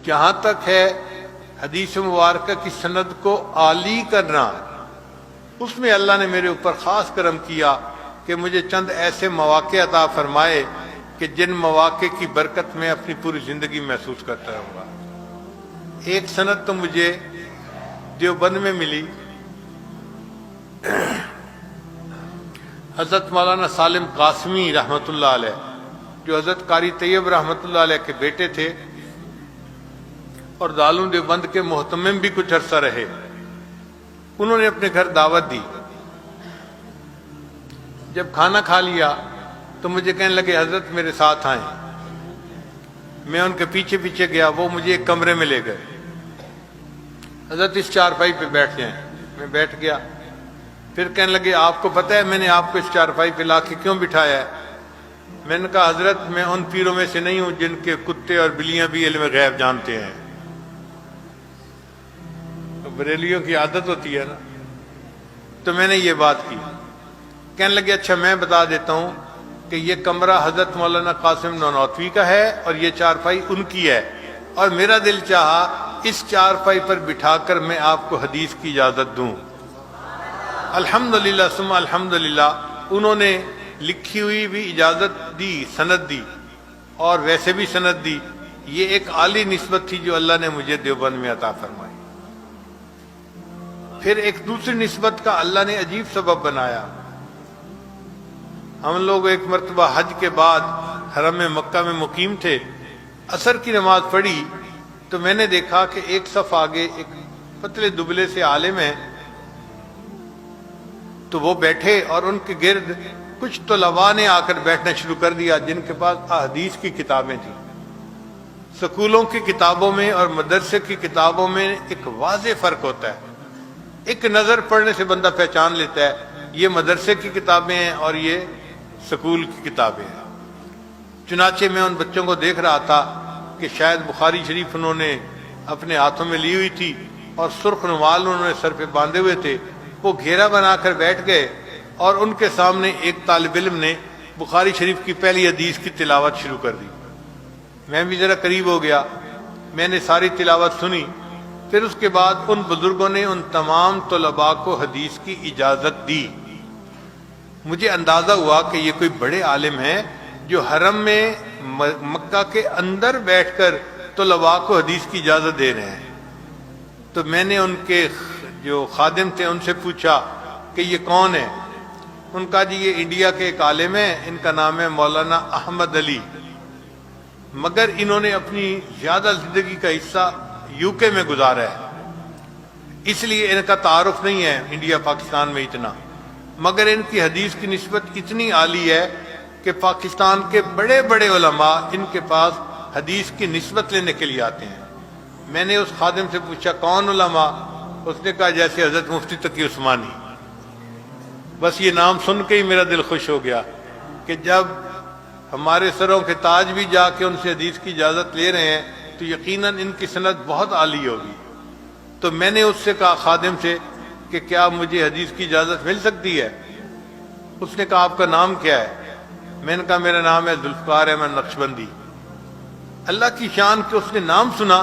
جہاں تک ہے حدیث مبارکہ کی سند کو عالی کرنا، اس میں اللہ نے میرے اوپر خاص کرم کیا کہ مجھے چند ایسے مواقع عطا فرمائے کہ جن مواقع کی برکت میں اپنی پوری زندگی محسوس کرتا رہوں گا۔ ایک سند تو مجھے دیوبند میں ملی، حضرت مولانا سالم قاسمی رحمۃ اللہ علیہ، جو حضرت قاری طیب رحمۃ اللہ علیہ کے بیٹے تھے اور دارالعلوم دیوبند کے محتمم بھی کچھ عرصہ رہے، انہوں نے اپنے گھر دعوت دی۔ جب کھانا کھا لیا تو مجھے کہنے لگے حضرت میرے ساتھ آئیں۔ میں ان کے پیچھے پیچھے گیا، وہ مجھے ایک کمرے میں لے گئے، حضرت اس چارپائی پہ بیٹھ جائیں۔ میں بیٹھ گیا، پھر کہنے لگے آپ کو پتہ ہے میں نے آپ کو اس چارپائی پہ لا کے کیوں بٹھایا ہے؟ میں نے کہا حضرت میں ان پیروں میں سے نہیں ہوں جن کے کتے اور بلیاں بھی علم غیب جانتے ہیں۔ بریلیوں کی عادت ہوتی ہے نا، تو میں نے یہ بات کی۔ کہنے لگے اچھا میں بتا دیتا ہوں کہ یہ کمرہ حضرت مولانا قاسم نانوتوی کا ہے اور یہ چارپائی ان کی ہے، اور میرا دل چاہا اس چارپائی پر بٹھا کر میں آپ کو حدیث کی اجازت دوں۔ الحمدللہ ثم الحمدللہ، انہوں نے لکھی ہوئی بھی اجازت دی، سند دی، اور ویسے بھی سند دی۔ یہ ایک عالی نسبت تھی جو اللہ نے مجھے دیوبند میں عطا فرمائی۔ پھر ایک دوسری نسبت کا اللہ نے عجیب سبب بنایا۔ ہم لوگ ایک مرتبہ حج کے بعد حرم مکہ میں مقیم تھے، عصر کی نماز پڑھی تو میں نے دیکھا کہ ایک صف آگے ایک پتلے دبلے سے عالم ہیں، تو وہ بیٹھے اور ان کے گرد کچھ طلباء نے آ کر بیٹھنا شروع کر دیا جن کے پاس احادیث کی کتابیں تھیں۔ سکولوں کی کتابوں میں اور مدرسے کی کتابوں میں ایک واضح فرق ہوتا ہے، ایک نظر پڑھنے سے بندہ پہچان لیتا ہے یہ مدرسے کی کتابیں ہیں اور یہ سکول کی کتابیں ہیں۔ چنانچہ میں ان بچوں کو دیکھ رہا تھا کہ شاید بخاری شریف انہوں نے اپنے ہاتھوں میں لی ہوئی تھی اور سرخ رومال انہوں نے سر پہ باندھے ہوئے تھے، وہ گھیرا بنا کر بیٹھ گئے اور ان کے سامنے ایک طالب علم نے بخاری شریف کی پہلی حدیث کی تلاوت شروع کر دی۔ میں بھی ذرا قریب ہو گیا، میں نے ساری تلاوت سنی، پھر اس کے بعد ان بزرگوں نے ان تمام طلباء کو حدیث کی اجازت دی۔ مجھے اندازہ ہوا کہ یہ کوئی بڑے عالم ہیں جو حرم میں مکہ کے اندر بیٹھ کر طلباء کو حدیث کی اجازت دے رہے ہیں۔ تو میں نے ان کے جو خادم تھے ان سے پوچھا کہ یہ کون ہے؟ ان کا جی یہ انڈیا کے ایک عالم ہیں، ان کا نام ہے مولانا احمد علی، مگر انہوں نے اپنی زیادہ زندگی کا حصہ UK میں گزارا ہے، اس لیے ان کا تعارف نہیں ہے انڈیا پاکستان میں اتنا، مگر ان کی حدیث کی نسبت اتنی عالی ہے کہ پاکستان کے بڑے بڑے علماء ان کے پاس حدیث کی نسبت لینے کے لیے آتے ہیں۔ میں نے اس خادم سے پوچھا کون علماء؟ اس نے کہا جیسے حضرت مفتی تقی عثمانی۔ بس یہ نام سن کے ہی میرا دل خوش ہو گیا کہ جب ہمارے سروں کے تاج بھی جا کے ان سے حدیث کی اجازت لے رہے ہیں تو یقیناً ان کی سند بہت عالی ہوگی۔ تو میں نے اس سے کہا خادم سے کہ کیا مجھے حدیث کی اجازت مل سکتی ہے؟ اس نے کہا آپ کا نام کیا ہے؟ میں نے کہا میرا نام ہے ذوالفقار احمد نقشبندی۔ اللہ کی شان کہ اس نے نام سنا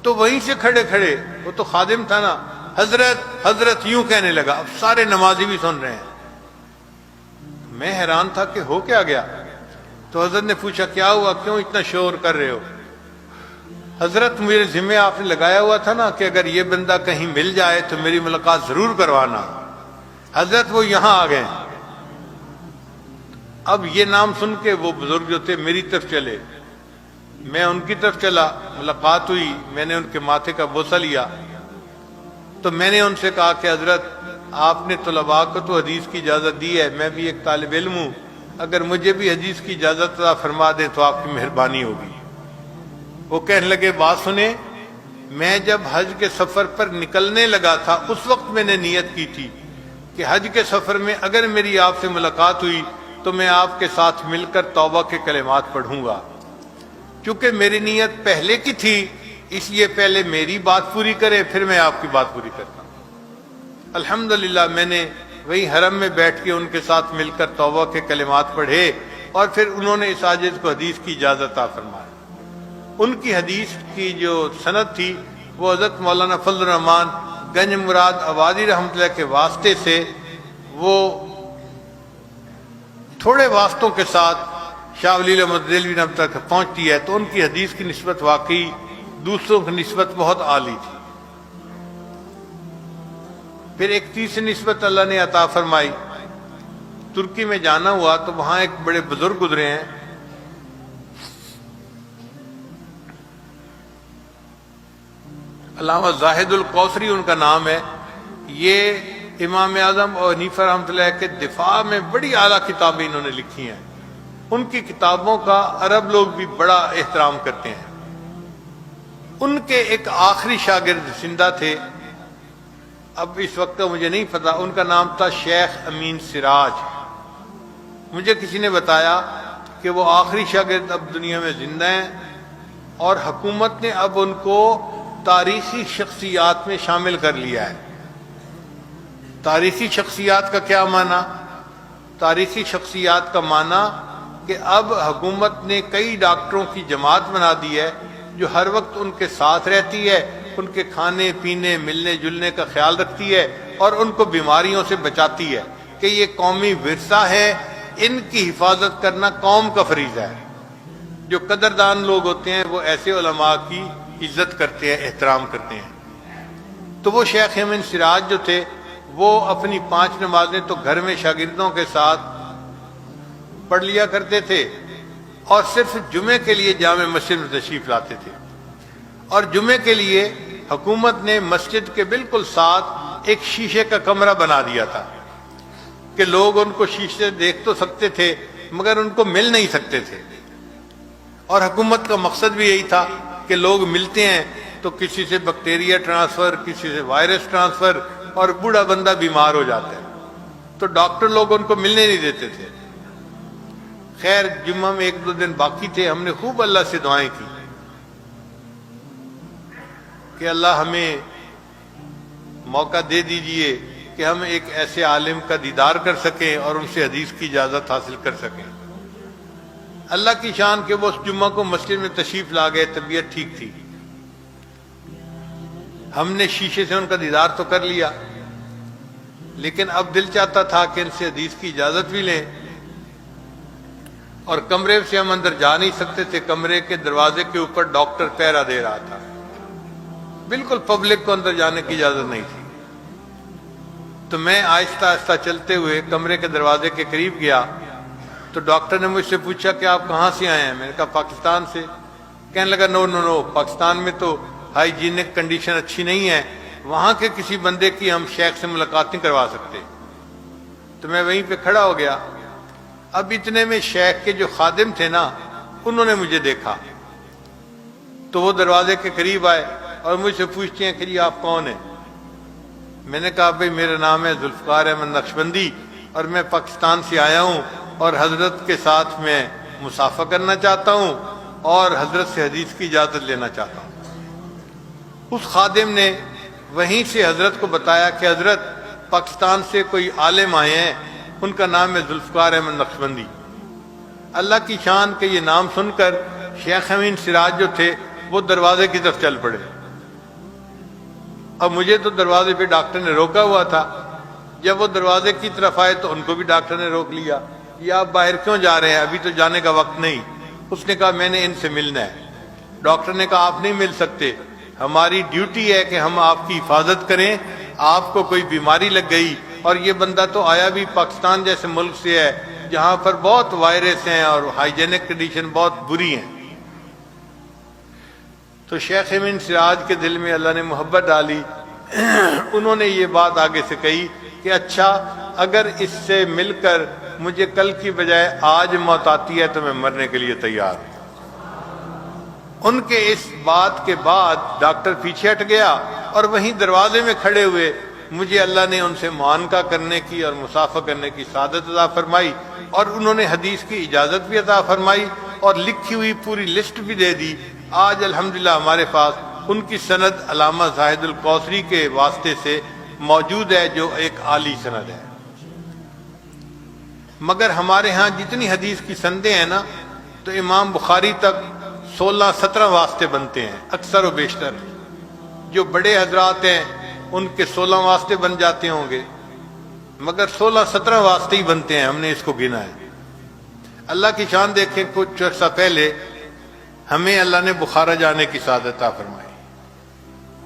تو وہیں سے کھڑے کھڑے، وہ تو خادم تھا نا، حضرت حضرت یوں کہنے لگا۔ اب سارے نمازی بھی سن رہے ہیں۔ میں حیران تھا کہ ہو کیا گیا؟ تو حضرت نے پوچھا کیا ہوا، کیوں اتنا شور کر رہے ہو؟ حضرت میرے ذمہ آپ نے لگایا ہوا تھا نا کہ اگر یہ بندہ کہیں مل جائے تو میری ملاقات ضرور کروانا۔ حضرت وہ یہاں آ گئے۔ اب یہ نام سن کے وہ بزرگ جو تھے میری طرف چلے، میں ان کی طرف چلا، ملاقات ہوئی، میں نے ان کے ماتھے کا بوسہ لیا، تو میں نے ان سے کہا کہ حضرت آپ نے طلباء کو تو حدیث کی اجازت دی ہے، میں بھی ایک طالب علم ہوں، اگر مجھے بھی حدیث کی اجازت عطا فرما دیں تو آپ کی مہربانی ہوگی۔ وہ کہنے لگے بات سنیں، میں جب حج کے سفر پر نکلنے لگا تھا اس وقت میں نے نیت کی تھی کہ حج کے سفر میں اگر میری آپ سے ملاقات ہوئی تو میں آپ کے ساتھ مل کر توبہ کے کلمات پڑھوں گا۔ چونکہ میری نیت پہلے کی تھی اس لیے پہلے میری بات پوری کرے پھر میں آپ کی بات پوری کرتا ہوں۔ الحمدللہ میں نے وہی حرم میں بیٹھ کے ان کے ساتھ مل کر توبہ کے کلمات پڑھے اور پھر انہوں نے اس عاجز کو حدیث کی اجازت عطا فرمائی۔ ان کی حدیث کی جو سند تھی وہ حضرت مولانا فضل الرحمان گنج مراد آبادی رحمۃ اللہ کے واسطے سے وہ تھوڑے واسطوں کے ساتھ شاہ ولی اللہ محمد دہلوی رحمۃ اللہ تک پہنچتی ہے، تو ان کی حدیث کی نسبت واقعی دوسروں کی نسبت بہت عالی تھی۔ پھر ایک تیسری نسبت اللہ نے عطا فرمائی، ترکی میں جانا ہوا تو وہاں ایک بڑے بزرگ گزرے ہیں، علامہ زاہد القوثری ان کا نام ہے۔ یہ امام اعظم اور حنیفہ رحمۃ اللہ کے دفاع میں بڑی اعلیٰ کتابیں انہوں نے لکھی ہیں۔ ان کی کتابوں کا عرب لوگ بھی بڑا احترام کرتے ہیں۔ ان کے ایک آخری شاگرد زندہ تھے، اب اس وقت مجھے نہیں پتا، ان کا نام تھا شیخ امین سراج۔ مجھے کسی نے بتایا کہ وہ آخری شاگرد اب دنیا میں زندہ ہیں، اور حکومت نے اب ان کو تاریخی شخصیات میں شامل کر لیا ہے۔ تاریخی شخصیات کا کیا معنی؟ تاریخی شخصیات کا معنی کہ اب حکومت نے کئی ڈاکٹروں کی جماعت بنا دی ہے جو ہر وقت ان کے ساتھ رہتی ہے، ان کے کھانے پینے ملنے جلنے کا خیال رکھتی ہے اور ان کو بیماریوں سے بچاتی ہے، کہ یہ قومی ورثہ ہے، ان کی حفاظت کرنا قوم کا فریضہ ہے۔ جو قدردان لوگ ہوتے ہیں وہ ایسے علماء کی عزت کرتے ہیں، احترام کرتے ہیں۔ تو وہ شیخ امین سراج جو تھے وہ اپنی 5 نمازیں تو گھر میں شاگردوں کے ساتھ پڑھ لیا کرتے تھے، اور صرف جمعے کے لیے جامع مسجد میں تشریف لاتے تھے۔ اور جمعے کے لیے حکومت نے مسجد کے بالکل ساتھ ایک شیشے کا کمرہ بنا دیا تھا کہ لوگ ان کو شیشے دیکھ تو سکتے تھے مگر ان کو مل نہیں سکتے تھے۔ اور حکومت کا مقصد بھی یہی تھا کہ لوگ ملتے ہیں تو کسی سے بیکٹیریا ٹرانسفر، کسی سے وائرس ٹرانسفر، اور بوڑھا بندہ بیمار ہو جاتا ہے تو ڈاکٹر لوگ ان کو ملنے نہیں دیتے تھے۔ خیر جمعہ میں 1-2 دن باقی تھے، ہم نے خوب اللہ سے دعائیں کی کہ اللہ ہمیں موقع دے دیجئے کہ ہم ایک ایسے عالم کا دیدار کر سکیں اور ان سے حدیث کی اجازت حاصل کر سکیں۔ اللہ کی شان کہ وہ اس جمعہ کو مسجد میں تشریف لا گئے، طبیعت ٹھیک تھی۔ ہم نے شیشے سے ان کا دیدار تو کر لیا، لیکن اب دل چاہتا تھا کہ ان سے حدیث کی اجازت بھی لیں، اور کمرے سے ہم اندر جا نہیں سکتے تھے۔ کمرے کے دروازے کے اوپر ڈاکٹر پہرا دے رہا تھا، بالکل پبلک کو اندر جانے کی اجازت نہیں تھی۔ تو میں آہستہ آہستہ چلتے ہوئے کمرے کے دروازے کے قریب گیا تو ڈاکٹر نے مجھ سے پوچھا کہ آپ کہاں سے آئے ہیں؟ میں نے کہا پاکستان سے۔ کہنے لگا نو، پاکستان میں تو ہائیجینک کنڈیشن اچھی نہیں ہے، وہاں کے کسی بندے کی ہم شیخ سے ملاقات نہیں کروا سکتے۔ تو میں وہیں پہ کھڑا ہو گیا۔ اب اتنے میں شیخ کے جو خادم تھے نا، انہوں نے مجھے دیکھا تو وہ دروازے کے قریب آئے اور مجھ سے پوچھتے ہیں کہ جی آپ کون ہیں؟ میں نے کہا بھائی میرا نام ہے ذوالفقار احمد نقشبندی اور میں پاکستان سے آیا ہوں اور حضرت کے ساتھ میں مصافحہ کرنا چاہتا ہوں اور حضرت سے حدیث کی اجازت لینا چاہتا ہوں۔ اس خادم نے وہیں سے حضرت کو بتایا کہ حضرت پاکستان سے کوئی عالم آئے ہیں، ان کا نام ہے ذوالفقار احمد نقشبندی۔ اللہ کی شان کہ یہ نام سن کر شیخ امین سراج جو تھے وہ دروازے کی طرف چل پڑے۔ اب مجھے تو دروازے پہ ڈاکٹر نے روکا ہوا تھا، جب وہ دروازے کی طرف آئے تو ان کو بھی ڈاکٹر نے روک لیا۔ یہ آپ باہر کیوں جا رہے ہیں؟ ابھی تو جانے کا وقت نہیں۔ اس نے کہا میں نے ان سے ملنا ہے۔ ڈاکٹر نے کہا آپ نہیں مل سکتے، ہماری ڈیوٹی ہے کہ ہم آپ کی حفاظت کریں، آپ کو کوئی بیماری لگ گئی، اور یہ بندہ تو آیا بھی پاکستان جیسے ملک سے ہے جہاں پر بہت وائرس ہیں اور ہائیجینک کنڈیشن بہت بری ہیں۔ تو شیخ امین سراج کے دل میں اللہ نے محبت ڈالی، انہوں نے یہ بات آگے سے کہی کہ اچھا اگر اس سے مل کر مجھے کل کی بجائے آج موت آتی ہے تو میں مرنے کے لیے تیار ہوں۔ ان کے اس بات کے بعد ڈاکٹر پیچھے ہٹ گیا اور وہیں دروازے میں کھڑے ہوئے مجھے اللہ نے ان سے معانقہ کرنے کی اور مصافحہ کرنے کی سعادت عطا فرمائی، اور انہوں نے حدیث کی اجازت بھی عطا فرمائی اور لکھی ہوئی پوری لسٹ بھی دے دی۔ آج الحمدللہ ہمارے پاس ان کی سند علامہ زاہد القوثری کے واسطے سے موجود ہے جو ایک عالی سند ہے۔ مگر ہمارے ہاں جتنی حدیث کی سندیں ہیں نا، تو امام بخاری تک 16-17 واسطے بنتے ہیں اکثر و بیشتر. جو بڑے حضرات ہیں ان کے 16 واسطے بن جاتے ہوں گے، مگر 16-17 واسطے ہی بنتے ہیں. ہم نے اس کو گنا ہے. اللہ کی شان دیکھیں، کچھ عرصہ پہلے ہمیں اللہ نے بخارا جانے کی سعادت عطا فرمائی.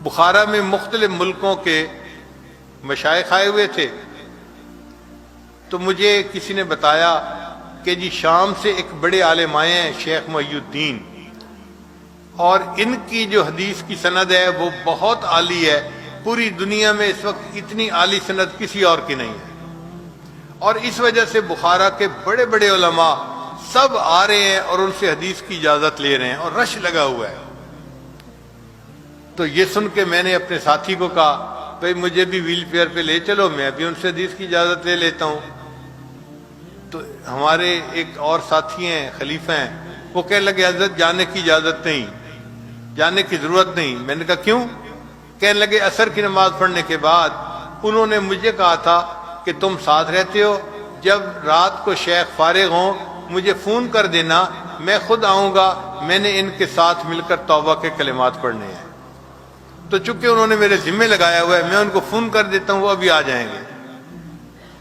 بخارا میں مختلف ملکوں کے مشائخ آئے ہوئے تھے. تو مجھے کسی نے بتایا کہ جی شام سے ایک بڑے عالم آئے ہیں شیخ محی الدین، اور ان کی جو حدیث کی سند ہے وہ بہت عالی ہے. پوری دنیا میں اس وقت اتنی عالی سند کسی اور کی نہیں ہے، اور اس وجہ سے بخارا کے بڑے بڑے علماء سب آ رہے ہیں اور ان سے حدیث کی اجازت لے رہے ہیں، اور رش لگا ہوا ہے. تو یہ سن کے میں نے اپنے ساتھی کو کہا بھئی مجھے بھی ویل چیئر پہ لے چلو، میں بھی ان سے حدیث کی اجازت لے لیتا ہوں. تو ہمارے ایک اور ساتھی ہیں، خلیفہ ہیں، وہ کہنے لگے حضرت جانے کی اجازت نہیں، جانے کی ضرورت نہیں. میں نے کہا کیوں؟ کہنے لگے عصر کی نماز پڑھنے کے بعد انہوں نے مجھے کہا تھا کہ تم ساتھ رہتے ہو، جب رات کو شیخ فارغ ہوں مجھے فون کر دینا، میں خود آؤں گا، میں نے ان کے ساتھ مل کر توبہ کے کلمات پڑھنے ہیں. تو چونکہ انہوں نے میرے ذمہ لگایا ہوا ہے، میں ان کو فون کر دیتا ہوں، وہ ابھی آ جائیں گے.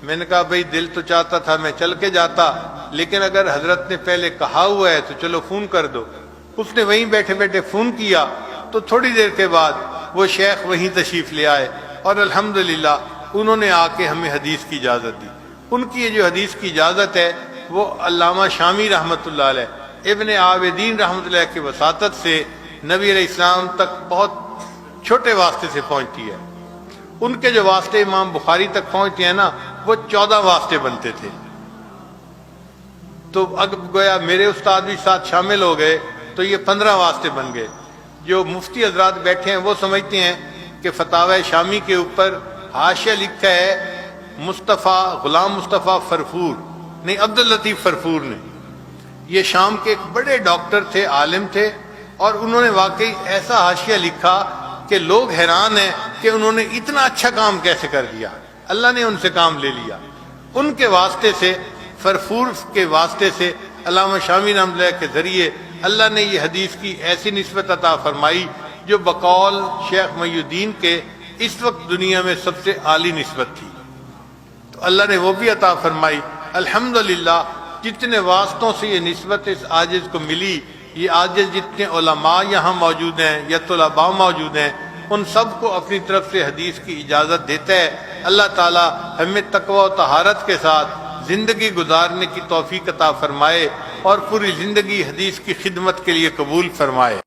میں نے کہا بھئی دل تو چاہتا تھا میں چل کے جاتا، لیکن اگر حضرت نے پہلے کہا ہوا ہے تو چلو فون کر دو. اس نے وہیں بیٹھے بیٹھے فون کیا، تو تھوڑی دیر کے بعد وہ شیخ وہیں تشریف لے آئے، اور الحمدللہ انہوں نے آ کے ہمیں حدیث کی اجازت دی. ان کی یہ جو حدیث کی اجازت ہے وہ علامہ شامی رحمۃ اللہ علیہ، ابن عابدین رحمۃ اللہ کی وساطت سے نبی علیہ السلام تک بہت چھوٹے واسطے سے پہنچتی ہے. ان کے جو واسطے امام بخاری تک پہنچتے ہیں نا، وہ 14 واسطے بنتے تھے. تو اب گویا میرے استاد بھی ساتھ شامل ہو گئے تو یہ 15 واسطے بن گئے. جو مفتی حضرات بیٹھے ہیں وہ سمجھتے ہیں کہ فتاوی شامی کے اوپر حاشیہ لکھا ہے مصطفیٰ غلام مصطفیٰ فرفور، نہیں عبد اللطیف فرفور نے. یہ شام کے ایک بڑے ڈاکٹر تھے، عالم تھے، اور انہوں نے واقعی ایسا حاشیہ لکھا کہ لوگ حیران ہیں کہ انہوں نے اتنا اچھا کام کیسے کر دیا، اللہ نے ان سے کام لے لیا. ان کے واسطے سے، فرفور کے واسطے سے، علامہ شامی رحمۃ اللہ کے ذریعے اللہ نے یہ حدیث کی ایسی نسبت عطا فرمائی جو بقول شیخ محی الدین کے اس وقت دنیا میں سب سے عالی نسبت تھی. تو اللہ نے وہ بھی عطا فرمائی. الحمدللہ جتنے واسطوں سے یہ نسبت اس عاجز کو ملی، یہ عاجز جتنے علماء یہاں موجود ہیں یا طلباء موجود ہیں، ان سب کو اپنی طرف سے حدیث کی اجازت دیتا ہے. اللہ تعالی ہمیں تقوی و طہارت کے ساتھ زندگی گزارنے کی توفیق عطا فرمائے اور پوری زندگی حدیث کی خدمت کے لیے قبول فرمائے.